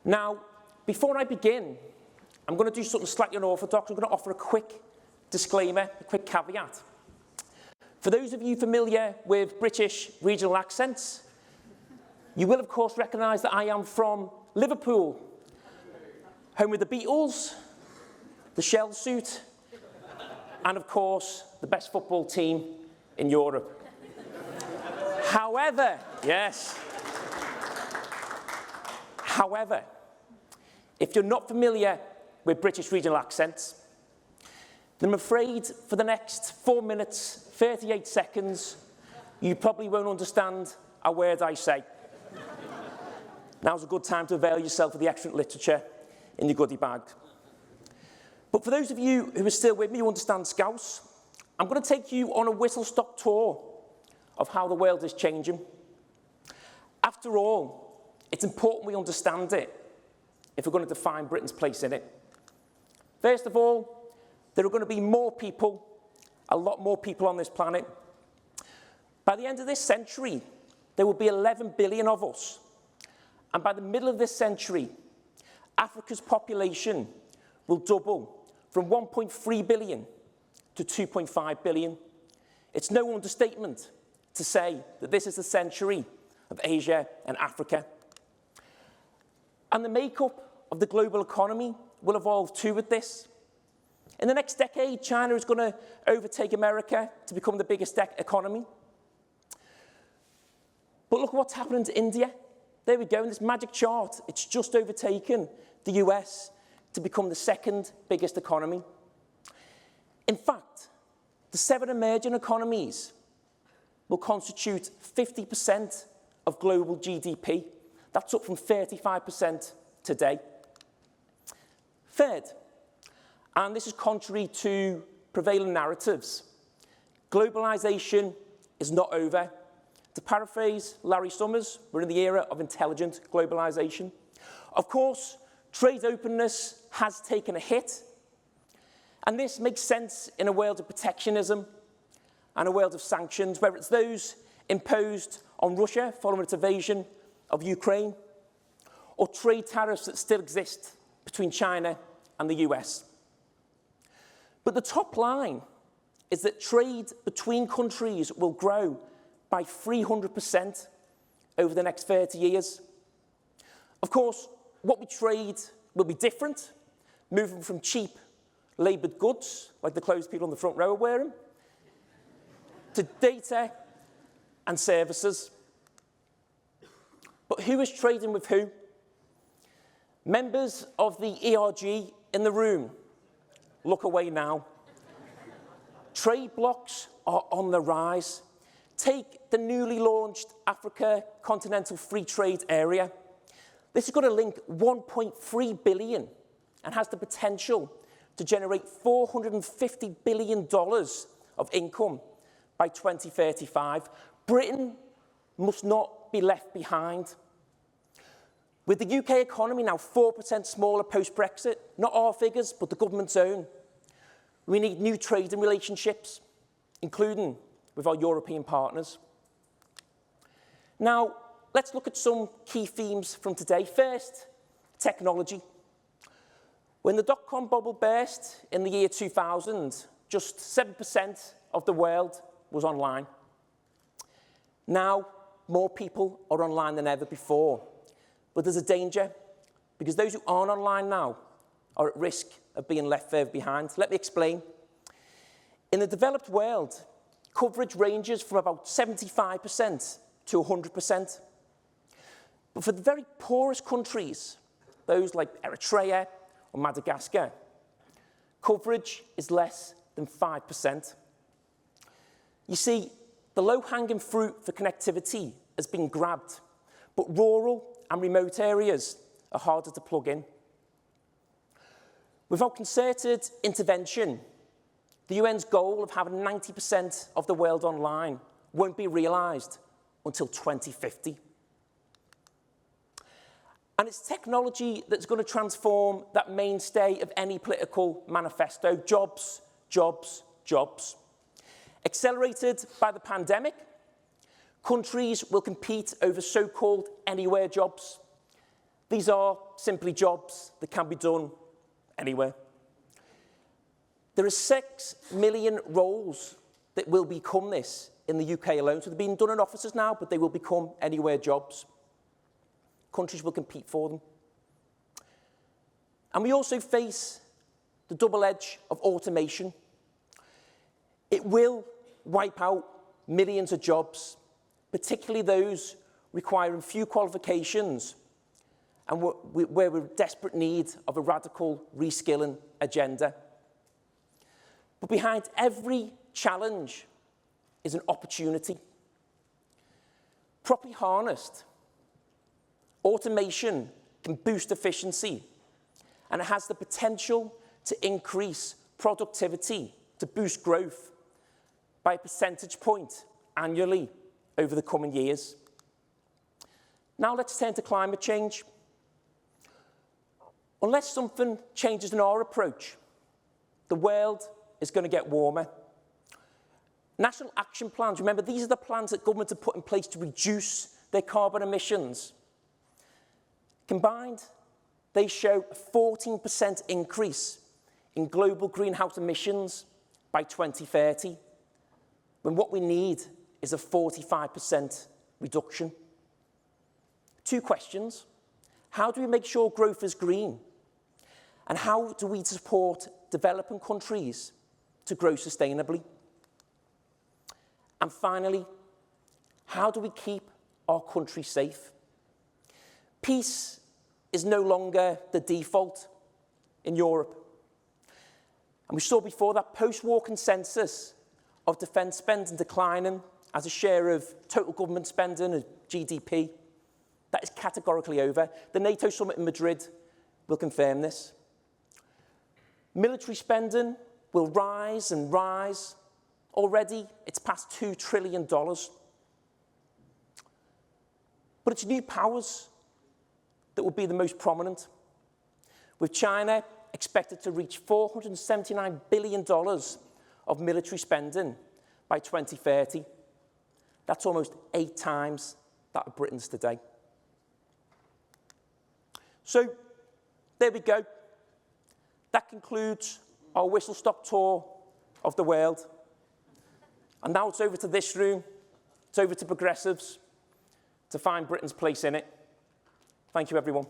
Now, before I begin, I'm going to do something slightly unorthodox. I'm going to offer a quick disclaimer, a quick caveat. For those of you familiar with British regional accents, you will, of course, recognise that I am from Liverpool, home of the Beatles, the shell suit, and, of course, the best football team in Europe. However, if you're not familiar with British regional accents, then I'm afraid for the next 4 minutes, 38 seconds, you probably won't understand a word I say. Now's a good time to avail yourself of the excellent literature in your goodie bag. But for those of you who are still with me, who understand Scouse, I'm going to take you on a whistle-stop tour of how the world is changing. After all, it's important we understand it if we're going to define Britain's place in it. First of all, there are going to be more people, a lot more people on this planet. By the end of this century, there will be 11 billion of us. And by the middle of this century, Africa's population will double from 1.3 billion to 2.5 billion. It's no understatement to say that this is the century of Asia and Africa. And the makeup of the global economy will evolve too with this. In the next decade, China is going to overtake America to become the biggest economy. But look what's happening to India. There we go, in this magic chart, it's just overtaken the US to become the second biggest economy. In fact, the 7 emerging economies will constitute 50% of global GDP. That's up from 35% today. Third, and this is contrary to prevailing narratives, globalisation is not over. To paraphrase Larry Summers, we're in the era of intelligent globalisation. Of course, trade openness has taken a hit, and this makes sense in a world of protectionism and a world of sanctions, whether it's those imposed on Russia following its invasion of Ukraine, or trade tariffs that still exist between China and the US. But the top line is that trade between countries will grow by 300% over the next 30 years. Of course, what we trade will be different, moving from cheap, laboured goods, like the clothes people on the front row are wearing, to data and services. But who is trading with who? Members of the ERG in the room, look away now. Trade blocs are on the rise. Take the newly launched Africa Continental Free Trade Area. This is going to link 1.3 billion and has the potential to generate $450 billion of income by 2035. Britain must not be left behind. With the UK economy now 4% smaller post-Brexit, not our figures, but the government's own, we need new trading relationships, including with our European partners. Now, let's look at some key themes from today. First, technology. When the dot-com bubble burst in the year 2000, just 7% of the world was online. Now, more people are online than ever before. But there's a danger, because those who aren't online now are at risk of being left further behind. Let me explain. In the developed world, coverage ranges from about 75% to 100%. But for the very poorest countries, those like Eritrea or Madagascar, coverage is less than 5%. You see, the low-hanging fruit for connectivity has been grabbed, but rural and remote areas are harder to plug in. Without concerted intervention, the UN's goal of having 90% of the world online won't be realised until 2050. And it's technology that's going to transform that mainstay of any political manifesto: jobs, jobs, jobs. Accelerated by the pandemic, countries will compete over so-called anywhere jobs. These are simply jobs that can be done anywhere. There are 6 million roles that will become this in the UK alone. So they're being done in offices now, but they will become anywhere jobs. Countries will compete for them. And we also face the double edge of automation. It will wipe out millions of jobs, particularly those requiring few qualifications and where we're in desperate need of a radical reskilling agenda. But behind every challenge is an opportunity. Properly harnessed, automation can boost efficiency, and it has the potential to increase productivity, to boost growth by a percentage point annually over the coming years. Now let's turn to climate change. Unless something changes in our approach, the world is going to get warmer. National action plans, remember, these are the plans that governments have put in place to reduce their carbon emissions. Combined, they show a 14% increase in global greenhouse emissions by 2030, when what we need is a 45% reduction. 2 questions. How do we make sure growth is green? And how do we support developing countries to grow sustainably? And finally, how do we keep our country safe? Peace is no longer the default in Europe. And we saw before that post-war consensus of defence spending declining as a share of total government spending of GDP. That is categorically over. The NATO summit in Madrid will confirm this. Military spending will rise and rise. Already, it's past $2 trillion. But it's new powers that will be the most prominent, with China expected to reach $479 billion of military spending by 2030. That's almost 8 times that of Britain's today. So, there we go. That concludes our whistle-stop tour of the world. And now it's over to this room, it's over to progressives, to find Britain's place in it. Thank you, everyone.